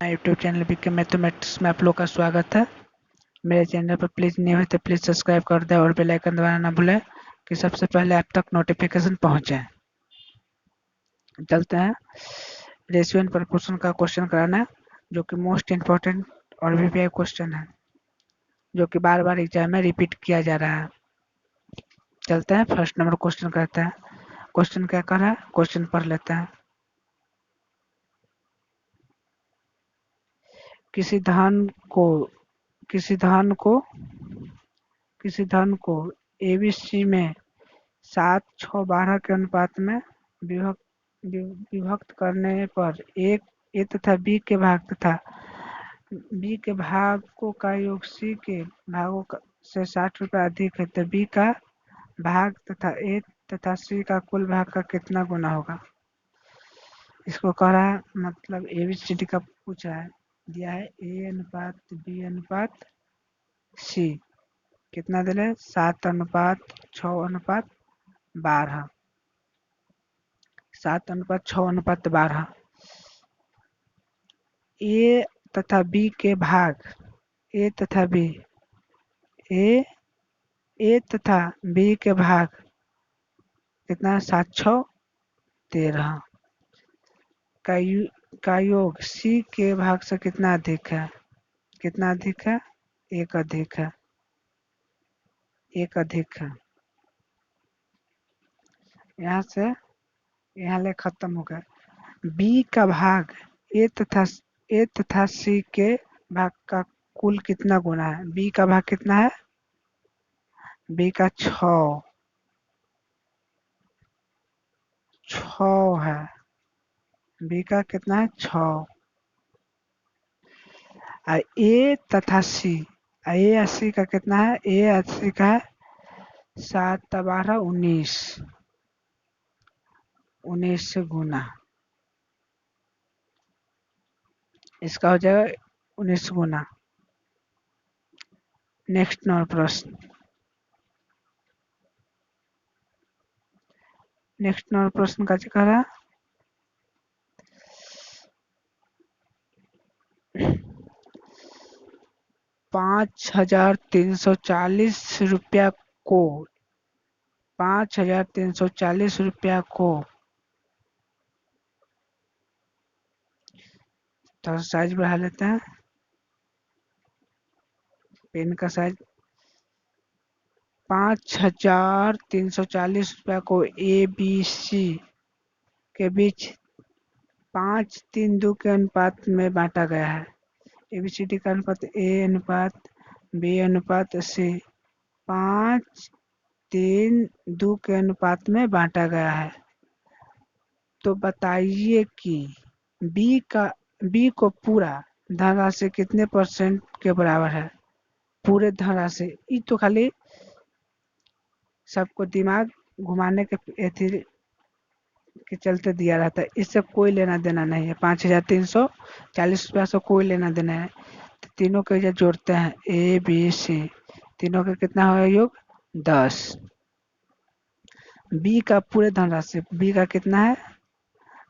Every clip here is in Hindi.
यूट्यूब चैनल बीके मैथमेटिक्स में आप लोग का स्वागत है। मेरे चैनल पर प्लीज़ न्यू है तो प्लीज़ सब्सक्राइब कर दें और बेल आइकन दबाना ना भूलें कि सबसे पहले आप तक नोटिफिकेशन पहुंचे। चलते हैं रेशियो एंड प्रोपोर्शन का क्वेश्चन कराना है, जो कि मोस्ट इम्पोर्टेंट और वीवीआई क्वेश्चन है, जो कि बार बार एग्जाम में रिपीट किया जा रहा है। चलते हैं फर्स्ट नंबर क्वेश्चन करते हैं। क्वेश्चन क्या कर रहा है, क्वेश्चन पढ़ लेते हैं। किसी धन को किसी धन को किसी धन को एबीसी में 7, 6, 12 के अनुपात में विभक्त करने पर एक ए तथा बी के भाग का योग सी के भागों से 60 रुपये अधिक है, तो बी का भाग तथा ए तथा सी का कुल भाग का कितना गुना होगा। इसको कह रहा है, मतलब एबीसीडी का पूछा है, दिया है ए अनुपात बी अनुपात सी, कितना दिले 7 अनुपात 6 अनुपात 12, 7 अनुपात 6 अनुपात 12। ए तथा बी के भाग ए तथा बी के भाग कितना 7, 6, 13 का योग सी के भाग से कितना अधिक है, कितना अधिक है, एक अधिक है, एक अधिक है। यहाँ से यहाँ ले खत्म हो गया। बी का भाग ए तथा सी के भाग का कुल कितना गुना है। बी का भाग कितना है, बी का 6 है, बी का कितना है 6। ए तथा सी, ए 80 का कितना है, ए 80 का है 7, 12, 19, 19 से गुना, इसका हो जाएगा 19 गुना। नेक्स्ट नंबर प्रश्न, नेक्स्ट नंबर प्रश्न का जिक्र है। 5,340 रुपया को 5,340 रुपया को थोड़ा साइज बढ़ा लेते हैं, पेन का साइज। 5,340 रुपया को ए बी सी के बीच 5:3:2 के अनुपात में बांटा गया है। एबीसीडी का अनुपात ए अनुपात बी अनुपात सी 5:3:2 के अनुपात में बांटा गया है। तो बताइए कि बी को पूरा धनराशि कितने परसेंट के बराबर है। पूरे धनराशि, ये तो खाली सबको दिमाग घुमाने के चलते दिया रहता है, इससे कोई लेना देना नहीं है। 5,340 रुपया से कोई लेना देना है। तो तीनों को जब जोड़ते हैं ए बी सी, तीनों का कितना होगा योग 10। बी का पूरे धनराशि, बी का कितना है,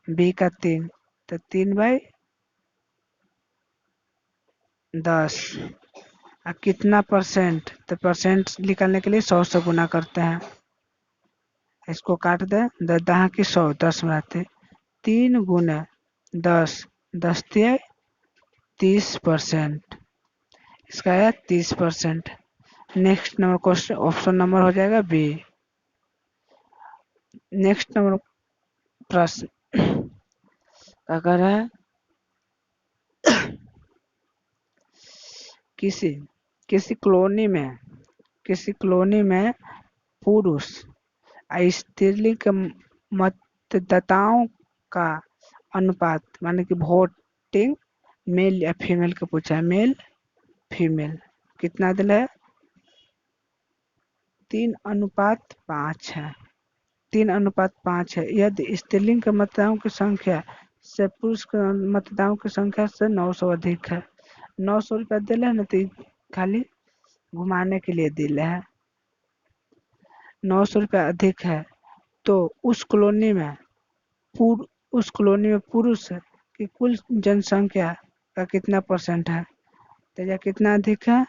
बी का 3, तो 3/10। और कितना परसेंट, तो परसेंट निकालने के लिए 100 से गुना करते हैं। इसको काट दें, 10 की 100, 10 बनाते 3 गुना 10, 10 दिए 30%, इसका है 30%। Next number question option number हो जाएगा बी। नेक्स्ट नंबर प्रश्न अगर है, किसी कॉलोनी में पुरुष स्त्रीलिंग के मतदाताओं का अनुपात, माने कि वोटिंग मेल या फीमेल का पूछा है, मेल फीमेल कितना दिल है, 3:5 है, 3:5 है। यदि स्त्रीलिंग के मतदाताओं की संख्या से पुरुष के मतदाताओं की संख्या से 900 अधिक है। 900 रुपया दिल है ना, तो खाली घुमाने के लिए दिल है। 900 रुपया अधिक है, तो उस कॉलोनी में पुरुष की कुल जनसंख्या का कितना परसेंट है? तो कितना अधिक है?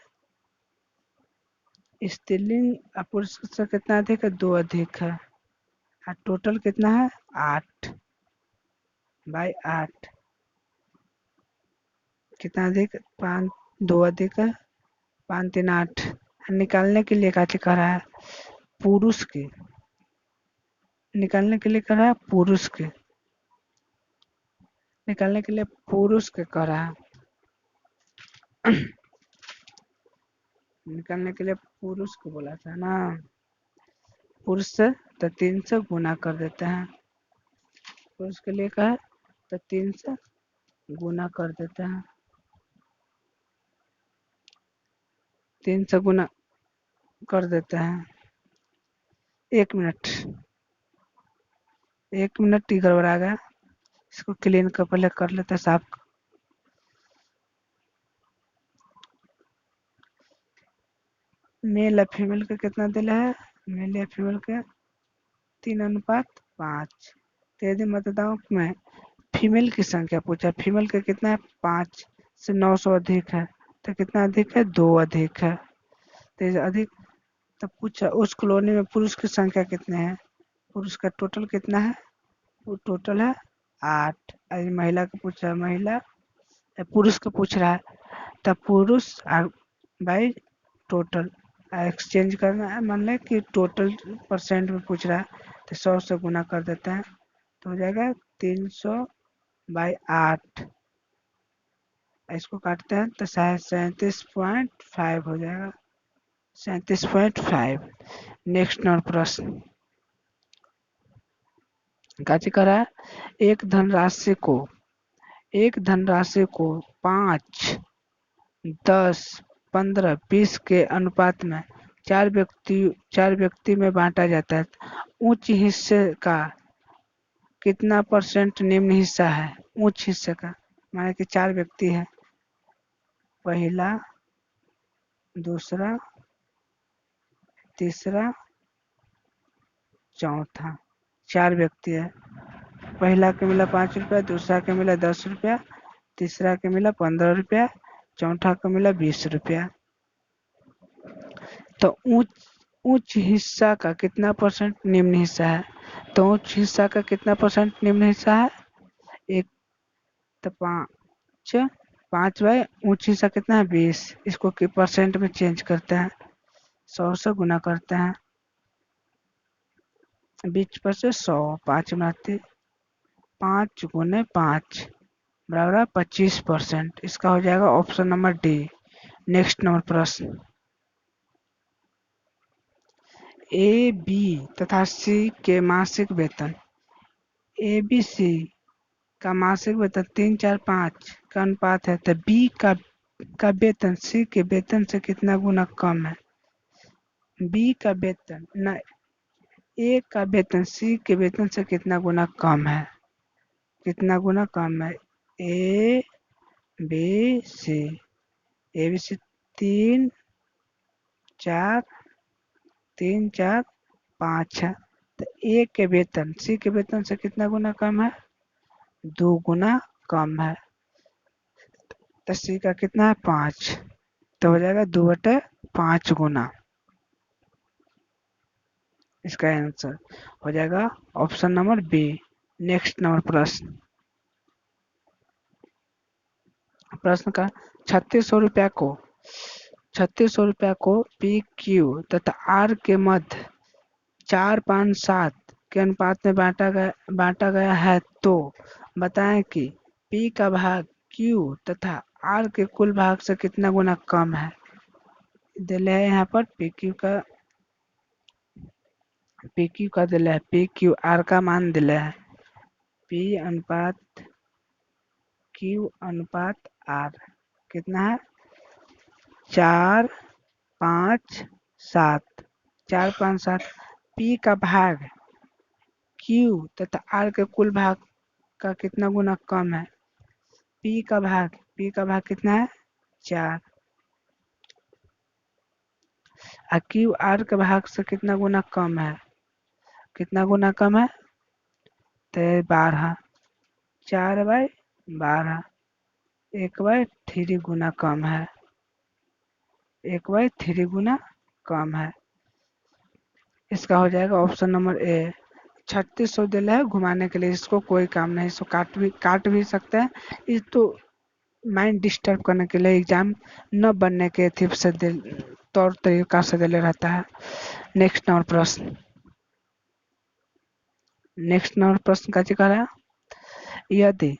स्त्रीलिंग पुरुष से कितना अधिक है? 2 अधिक है। और टोटल कितना है? 8/8। कितना अधिक? 5, 2 अधिक है, 5 3 8। निकालने के लिए क्या कर रहा है? पुरुष के। निकालने के लिए कर रहा है पुरुष के। निकालने के लिए पुरुष के कर रहा है। निकालने के लिए पुरुष को बोला था ना। पुरुष से तो 3 से गुना कर देते हैं। पुरुष के लिए कहा तो 3 से गुना कर देते हैं। 3 से गुना कर देते हैं। 1 मिनट, 1 मिनट ही गड़बड़ा गया। इसको क्लीन कर पहले कर लेते हैं साफ। मेल या फीमेल का कितना दिला है? मेल या फीमेल के 3:5। तो यदि मतदाताओं में फीमेल की संख्या पूछा, फीमेल का कितना है? 5 से 900 अधिक है। तो कितना अधिक है? 2 अधिक है। तो ये अधिक। तब पूछा उस कॉलोनी में पुरुष की संख्या कितने हैं? पुरुष का टोटल कितना है? वो टोटल है 8। अभी महिला का पूछा, महिला पुरुष का पूछ रहा है, तब पुरुष और बाई टोटल एक्सचेंज करना है। मान लें कि टोटल परसेंट में पूछ रहा है तो 100 से गुना कर देते हैं तो हो जाएगा 300/8। इसको काटते हैं तो 37.5 हो जाएगा। 37.5। नेक्स्ट नंबर प्रश्न काची करा है? एक धनराशि को 5, 10, 15, 20 के अनुपात में चार व्यक्ति में बांटा जाता है। उच्च हिस्से का कितना परसेंट निम्न हिस्सा है? उच्च हिस्से का माने कि 4 व्यक्ति है, पहला, दूसरा, तीसरा, चौथा। 4 व्यक्ति है। पहला के मिला 5 रुपया, दूसरा के मिला 10 रुपया, तीसरा के मिला 15 रुपया, चौथा को मिला 20 रुपया। तो उच्च हिस्सा का कितना परसेंट निम्न हिस्सा है? तो उच्च हिस्सा का कितना परसेंट निम्न हिस्सा है? 1। तो 5 बाई उच्च हिस्सा कितना है? 20। इसको परसेंट में चेंज करते हैं, 100 से गुना करते हैं। 20 पर से 100, 5 बनाते, 5 गुने 5 बराबर 25%। इसका हो जाएगा option number D. Next number प्रश्न ए, बी तथा सी के मासिक वेतन। ए, बी, सी का मासिक वेतन 3, 4, 5 का अनुपात है तो बी का वेतन सी के वेतन से कितना गुना कम है? बी का वेतन न, ए का वेतन सी के वेतन से कितना गुना कम है? कितना गुना कम है? ए, बी, सी। ए, बी, सी 3, 4, 3, 4, 5 है। तो ए के वेतन सी के वेतन से कितना गुना कम है? 2 गुना कम है। तो सी का कितना है? 5। तो हो जाएगा 2/5 गुना। इसका आंसर हो जाएगा option number B. Next number प्रश्न का 3600 रुपया को पी, क्यू तथा आर के मध्य 4, 5, 7 के अनुपात में बांटा गया है तो बताएं कि पी का भाग क्यू तथा आर के कुल भाग से कितना गुना कम है? दिले है यहाँ पर पी क्यू का दिले है, पी क्यू आर का मान दिले है, पी अनुपात क्यू अनुपात आर कितना है? 4, 5, 7। 4, 5, 7। पी का भाग क्यू तथा आर के कुल भाग का कितना गुना कम है? पी का भाग कितना है? 4। और क्यू आर के भाग से कितना गुना कम है? कितना गुना कम है? तो 12। 4/12। 1/3 गुना कम है, 1/3 गुना कम है। इसका हो जाएगा ऑप्शन नंबर ए। 3600 दिला है घुमाने के लिए, इसको कोई काम नहीं, इसको काट भी सकते हैं। ये तो माइंड डिस्टर्ब करने के लिए, एग्जाम न बनने के थी से तौर तरीका से दिले रहता है। नेक्स्ट नंबर प्रश्न, का जिक्र है। यदि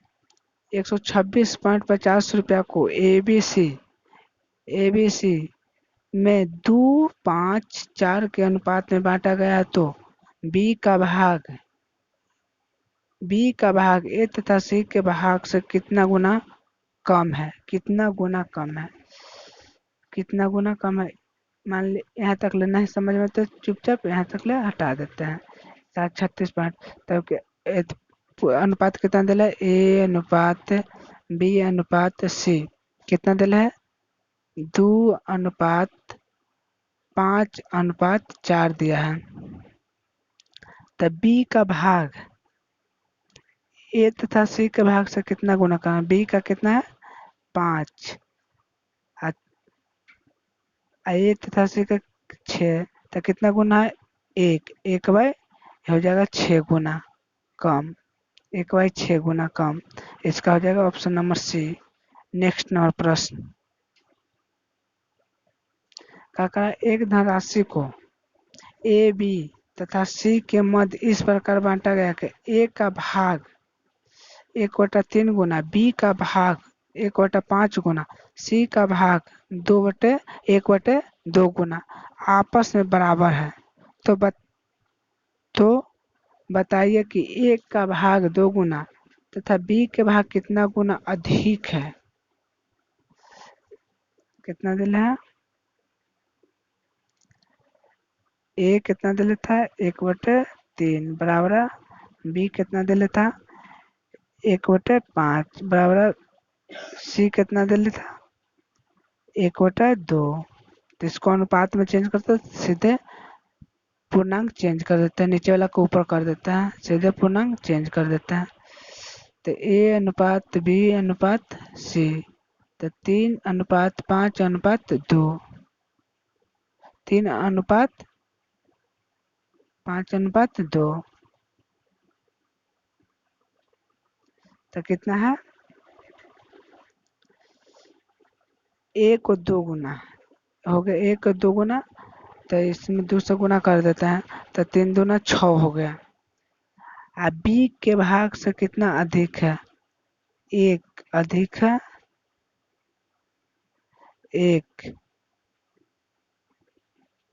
126.50 रुपया को एबीसी में 2-5-4 के अनुपात में बांटा गया तो बी का भाग ए तथा सी के भाग से कितना गुना कम है, कितना गुना कम है, कितना गुना कम है। मान ली यहाँ तक ले नहीं समझ में तो चुपचाप यहाँ तक ले हटा देते हैं। 736 तब के अनुपात कितना दिला है, ए अनुपात बी अनुपात सी कितना दिला है, 2:5:4 दिया है। तब बी का भाग ए तथा सी के भाग से कितना गुना कम है, बी का कितना है 5, ए तथा सी का 6, तो कितना गुना है 1 बाई हो जाएगा 6 गुना कम, 1/6 गुना कम। इसका हो जाएगा option number C. Next number प्रश्न, क्या कहा, एक धनराशि को ए बी तथा सी के मध्य इस प्रकार बांटा गया कि ए का भाग 1/3 गुना, बी का भाग 1/5 गुना, सी का भाग 1/2 गुना आपस में बराबर है। तो तो बताइए कि ए का भाग 2 गुना तथा बी के भाग कितना गुना अधिक है। कितना दिल है, ए कितना दिल था 1/3 बराबर, बी कितना दिल था 1/5 बराबर, सी कितना दिल था 1/2। तो इसको अनुपात में चेंज करते सीधे पूर्णांक चेंज कर देते हैं, नीचे वाला को ऊपर कर देता है, सीधे पूर्णांक चेंज कर देता है। तो ए अनुपात बी अनुपात सी, तो 3:5:2, 3:5:2, तो कितना है, ए को 2 गुना हो गया, 1 को 2 गुना, तो इसमें 2 से गुना कर देते हैं, तो 3 दूना 6 हो गया। अब बी के भाग से कितना अधिक है, 1 अधिक है,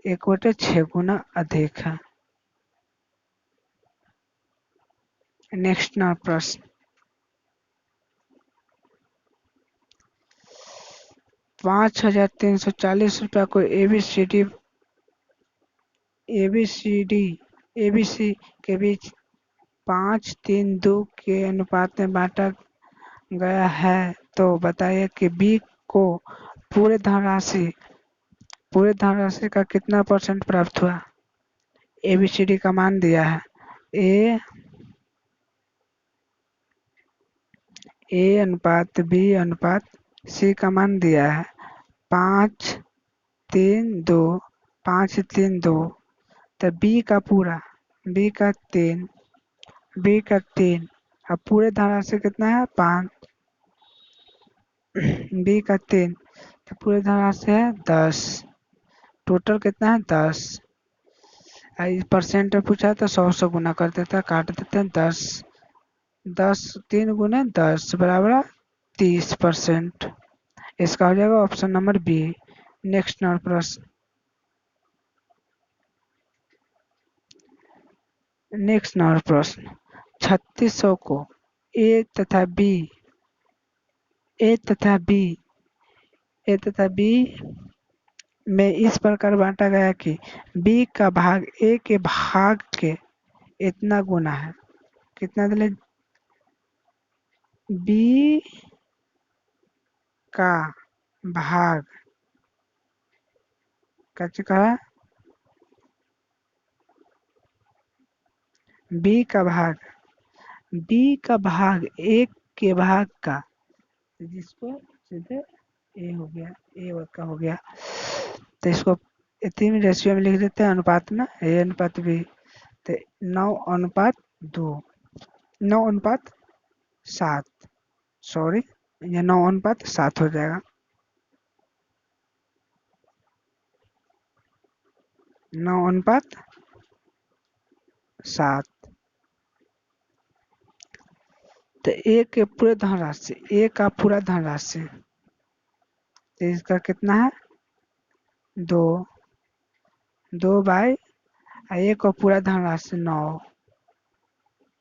1/6 गुना अधिक है। नेक्स्ट ना प्रश्न, 5,340 रुपया को एबीसी के बीच 5:3:2 के अनुपात में बांटा गया है। तो बताइए कि बी को पूरे धनराशि का कितना परसेंट प्राप्त हुआ। एबीसीडी का मान दिया है, ए अनुपात बी अनुपात सी का मान दिया है 5:3:2, 5:3:2, तो बी का 3 अब पूरे धनराशि कितना है 5, बी का 3, तो पूरे धनराशि है 10, टोटल कितना है 10। परसेंट में पूछा तो 100 से गुना कर देता है, काट देते हैं 10 3 गुना 10 बराबर 30%। इसका हो जाएगा option number B. Next number प्रश्न, 3600 को ए तथा बी में इस प्रकार बांटा गया कि बी का भाग ए के भाग के इतना गुना है। कितना दिले, बी का भाग कैसे कहा, बी का भाग ए के भाग का तो जिसको सीधे ए हो गया, ए वर्ग का हो गया। तो इसको इतनी में रेशियो में लिख देते हैं, अनुपात में, ए अनुपात बी। तो 9:2, 9:7, सॉरी, ये 9:7 हो जाएगा। 9:7। तो ए के पूरे धनराशि, ए का पूरा धनराशि, तो इसका कितना है 2, 2/, ए का पूरा धनराशि 9।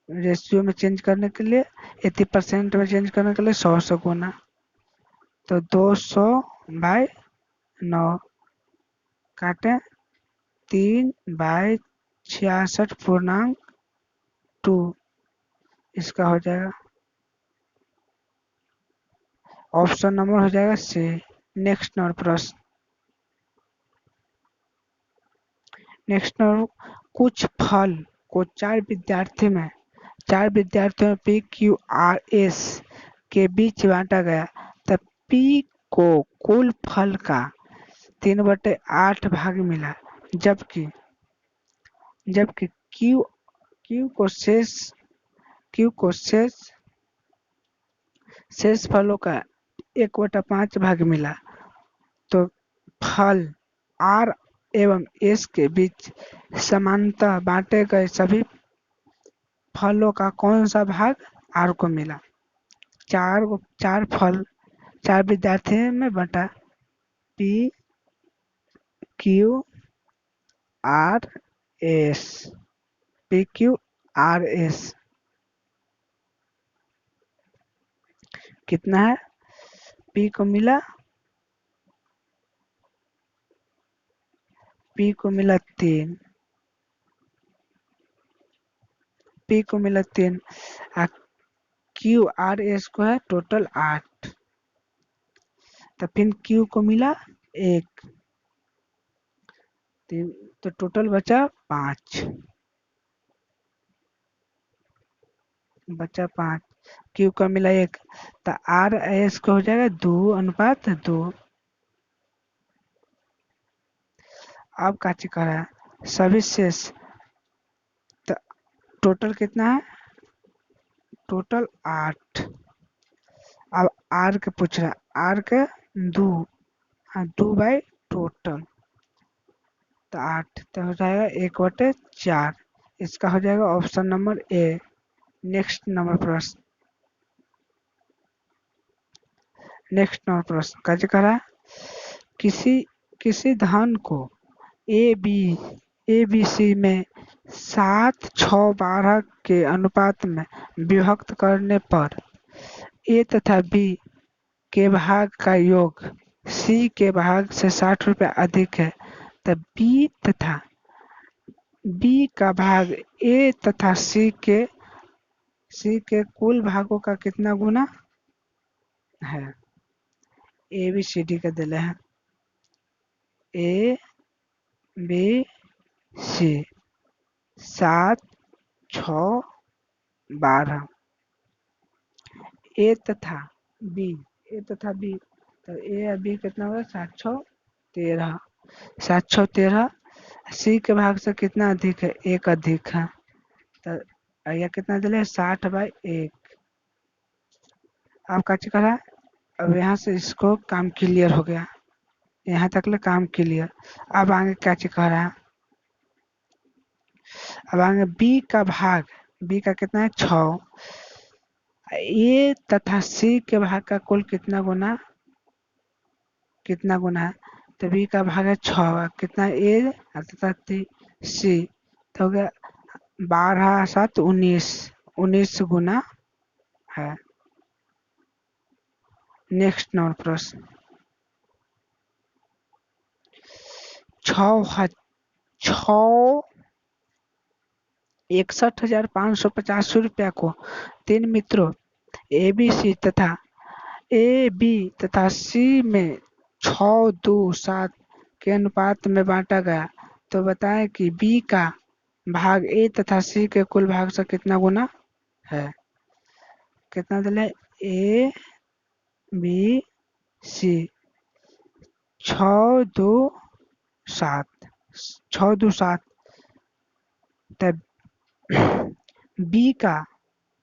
रेशियो में चेंज करने के लिए, 80% में चेंज करने के लिए 100 से गुना, तो 200/9 काटे 3/66.2, इसका हो जाएगा ऑप्शन नंबर हो जाएगा सी। नेक्स्ट नंबर प्रश्न, नेक्स्ट नंबर, कुछ फल को चार विद्यार्थियों में पी क्यू आर एस के बीच बांटा गया, तब पी को कुल फल का 3/8 भाग मिला, जबकि जबकि क्यू क्यू को शेष फलों का 1/5 भाग मिला। तो फल आर एवं एस के बीच समानतः बांटे गए सभी फलों का कौन सा भाग आर को मिला। चार फल चार विद्यार्थियों में बटा, P Q R S, P Q R S कितना है, पी को मिला 3, पी को मिला 3, क्यू आर एस को है टोटल 8, तो फिर क्यू को मिला 1, तो टोटल बचा 5, क्यू का मिला 1, तो आर एस को हो जाएगा 2:2। अब का चक्कर है सभी शेष, तो टोटल कितना है, टोटल 8। अब आर के पूछ रहा है, आर के 2, 2 टोटल, तो 8, तो हो जाएगा 1/4, इसका हो जाएगा option number A. Next number प्रश्न, का जिक्र है, किसी धन को ए बी सी में 7:6:12 के अनुपात में विभक्त करने पर ए तथा बी के भाग का योग सी के भाग से 60 रुपया अधिक है, तब बी का भाग ए तथा सी के कुल भागों का कितना गुना है। ए बी सी डी का दिले हैं, ए बी सी 7:6:12, ए तथा बी, तो ए और बी कितना होगा 7:6:13, 7:6:13, सी के भाग से कितना अधिक है, 1 अधिक है, तो यह कितना दिले 60/1। अब का चक्कर है, अब यहाँ से इसको काम क्लियर हो गया, यहाँ तक ले काम क्लियर। अब आगे क्या चक्कर है, अब आगे बी का भाग, बी का कितना है 6, ए तथा सी के भाग का कुल कितना गुना है, तो बी का भाग है 6, कितना ए तथा सी, तो हो गया 12×7 = 19 गुना है। नेक्स्ट नंबर प्रश्न, 61,585 रुपया को 3 मित्रों ए बी तथा सी में 6:2:7 के अनुपात में बांटा गया, तो बताएं कि बी का भाग ए तथा सी के कुल भाग से कितना गुना है। कितना दिले, ए बी सी 6 2 7 6 2 7 तब बी का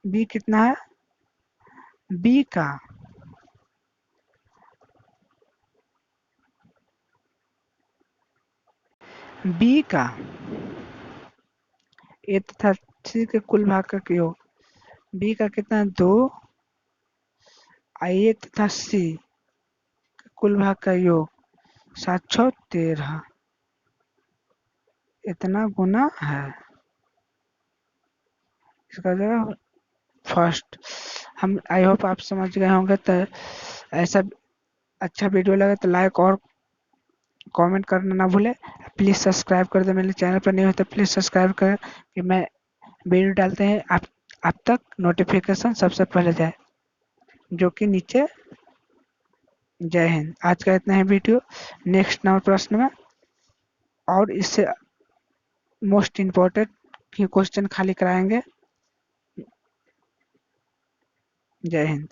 बी कितना है बी का बी का ए तथा सी के कुल भाग का योग बी का कितना है 2 ए तथा सी के कुल भाग का योग 7 6 13 इतना गुना है। इसका जगह फर्स्ट हम आई होप आप समझ गए होंगे। तो ऐसा अच्छा वीडियो लगे तो लाइक और कमेंट करना ना भूले। प्लीज़ सब्सक्राइब कर दे, मेरे चैनल पर नहीं हो तो प्लीज़ सब्सक्राइब करें कि मैं वीडियो डालते हैं आप तक नोटिफिकेशन सबसे पहले जाए, जो कि नीचे। जय हिंद। आज का इतना ही वीडियो। नेक्स्ट नंबर प्रश्न में और इससे मोस्ट इम्पोर्टेंट क्वेश्चन खाली कराएंगे। जय हिंद।